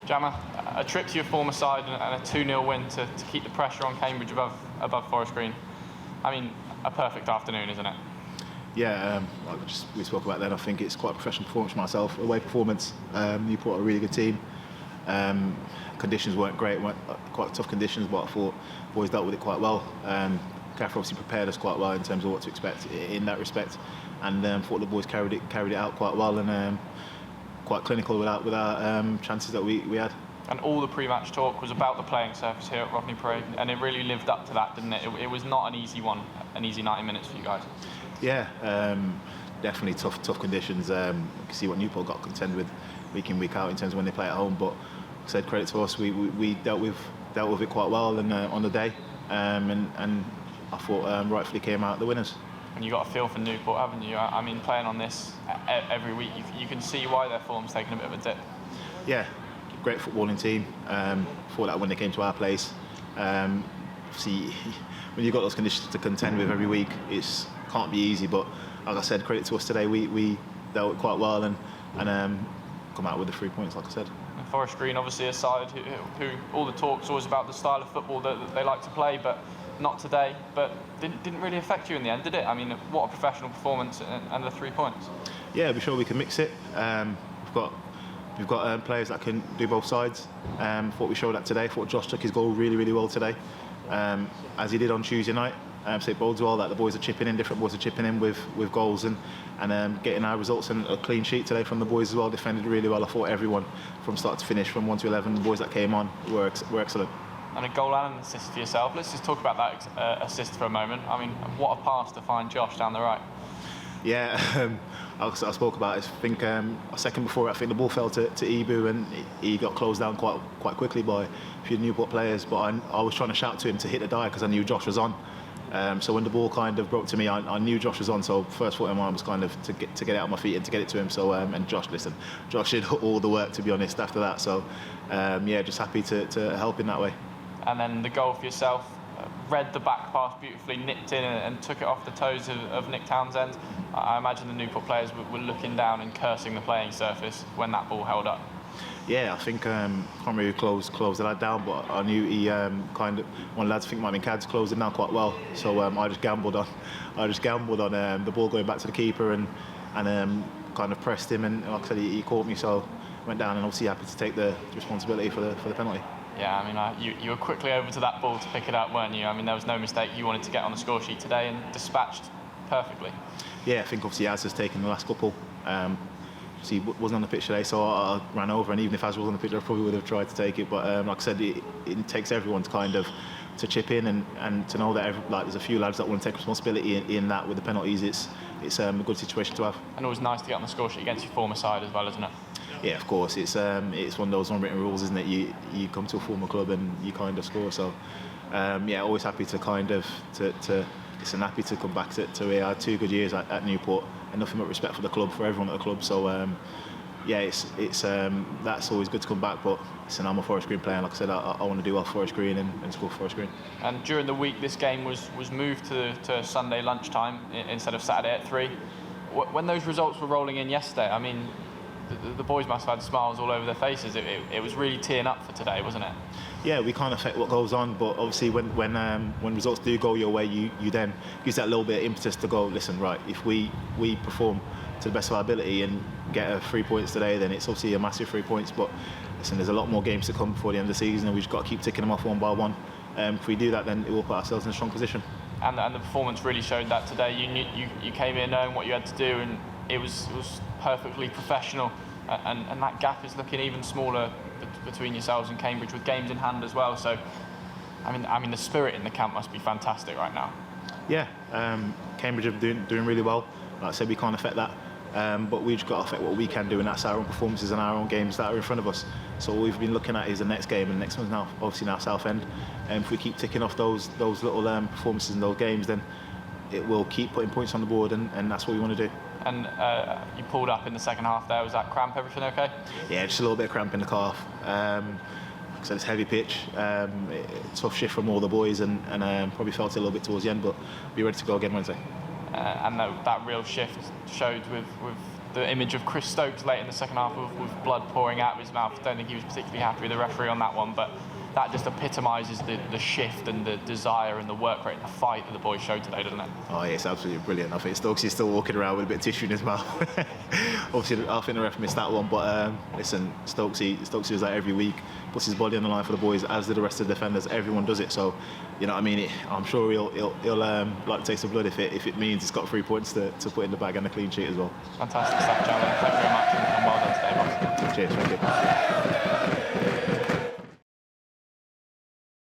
Jammer, a trip to your former side and a 2-0 win to keep the pressure on Cambridge above Forest Green. I mean, a perfect afternoon, isn't it? Yeah, like we spoke about then, I think it's quite a professional performance for myself. Away performance, Newport are a really good team. Conditions weren't great, quite tough conditions, but I thought boys dealt with it quite well. Gaffer obviously prepared us quite well in terms of what to expect in that respect, and thought the boys carried it out quite well and quite clinical with our chances that we had. And all the pre-match talk was about the playing surface here at Rodney Parade, and it really lived up to that, didn't it? It was not an easy 90 minutes for you guys. Yeah, definitely tough conditions. You can see what Newport got to contend with week in, week out in terms of when they play at home. But like I said, credit to us, we dealt with it quite well and on the day, and I thought rightfully came out the winners. And you got a feel for Newport, haven't you? I mean, playing on this every week, you can see why their form's taken a bit of a dip. Yeah, great footballing team. Thought that when they came to our place, see, when you've got those conditions to contend with every week, it can't be easy. But like I said, credit to us today. We dealt with it quite well and come out with the 3 points, like I said. And Forest Green, obviously a side who all the talk's always about the style of football that they like to play, but not today. But didn't really affect you in the end, did it? I mean, what a professional performance and the 3 points. Yeah, we're sure we can mix it. We've got players that can do both sides. Thought we showed that today. Thought Josh took his goal really well today, as he did on Tuesday night. So it bodes well that the boys are chipping in, different boys are chipping in with goals and getting our results, and a clean sheet today from the boys as well. Defended really well. I thought everyone from start to finish, from 1 to 11, the boys that came on were excellent. And a goal and an assist for yourself. Let's just talk about that assist for a moment. I mean, what a pass to find Josh down the right. Yeah, I spoke about it. I think a second before, I think the ball fell to Ibu, and he got closed down quite quickly by a few Newport players. But I was trying to shout to him to hit the die because I knew Josh was on. So when the ball kind of broke to me, I knew Josh was on. So first thought in mind was kind of to get it out of my feet and to get it to him. So and Josh did all the work, to be honest, after that. So yeah, just happy to help in that way. And then the goal for yourself, read the back pass beautifully, nipped in and took it off the toes of Nick Townsend. I imagine the Newport players were looking down and cursing the playing surface when that ball held up. Yeah, I think can't remember who closed the lad down, but I knew he kind of, one of the lads, I think might have been Cads, closed him down quite well. So I just gambled on the ball going back to the keeper and kind of pressed him, and like I said, he caught me, so went down, and obviously happy to take the responsibility for the penalty. Yeah, I mean, you were quickly over to that ball to pick it up, weren't you? I mean, there was no mistake. You wanted to get on the score sheet today and dispatched perfectly. Yeah, I think obviously Az has taken the last couple. He wasn't on the pitch today, so I ran over, and even if Az was on the pitch, I probably would have tried to take it. But like I said, it takes everyone to kind of to chip in and to know that there's a few lads that want to take responsibility in that with the penalties. It's a good situation to have. And it was nice to get on the score sheet against your former side as well, isn't it? Yeah, of course. It's one of those unwritten rules, isn't it? You come to a former club and you kind of score. So yeah, always happy to kind of happy to come back to here. I had 2 good years at Newport, and nothing but respect for the club, for everyone at the club. So yeah, it's that's always good to come back. But listen, I'm a Forest Green player, and like I said, I want to do well for Forest Green and score for Forest Green. And during the week, this game was moved to Sunday lunchtime instead of Saturday at 3. When those results were rolling in yesterday, I mean, the boys must have had smiles all over their faces. It was really teeing up for today, wasn't it? Yeah, we can't affect what goes on, but obviously when results do go your way, you then use that little bit of impetus to go, listen, right, if we perform to the best of our ability and get 3 points today, then it's obviously a massive 3 points. But listen, there's a lot more games to come before the end of the season, and we've just got to keep ticking them off one by one. If we do that, then it will put ourselves in a strong position. And the performance really showed that today. You came in knowing what you had to do, and it was perfectly professional. And that gap is looking even smaller between yourselves and Cambridge, with games in hand as well. So, I mean, the spirit in the camp must be fantastic right now. Yeah, Cambridge are doing really well. Like I said, we can't affect that, but we've just got to affect what we can do, and that's our own performances and our own games that are in front of us. So all we've been looking at is the next game, and the next one's now obviously Southend. And if we keep ticking off those little performances in those games, then it will keep putting points on the board, and that's what we want to do. And you pulled up in the second half there. Was that cramp? Everything okay? Yeah, just a little bit of cramp in the calf. So it's heavy pitch, tough shift from all the boys, and probably felt it a little bit towards the end, but be ready to go again Wednesday. And that real shift showed with the image of Chris Stokes late in the second half with blood pouring out of his mouth. I don't think he was particularly happy with the referee on that one, but that just epitomises the shift and the desire and the work rate and the fight that the boys showed today, doesn't it? Oh, yeah, it's absolutely brilliant. I think Stokes is still walking around with a bit of tissue in his mouth. Obviously, I think the ref missed that one, but listen, Stokes does that every week, puts his body on the line for the boys, as do the rest of the defenders. Everyone does it, so you know what I mean. I'm sure he'll like to taste the blood if it means he's got 3 points to put in the bag and a clean sheet as well. Fantastic stuff, Jamille. Thank you very much, and well done today, boys. Cheers, thank you.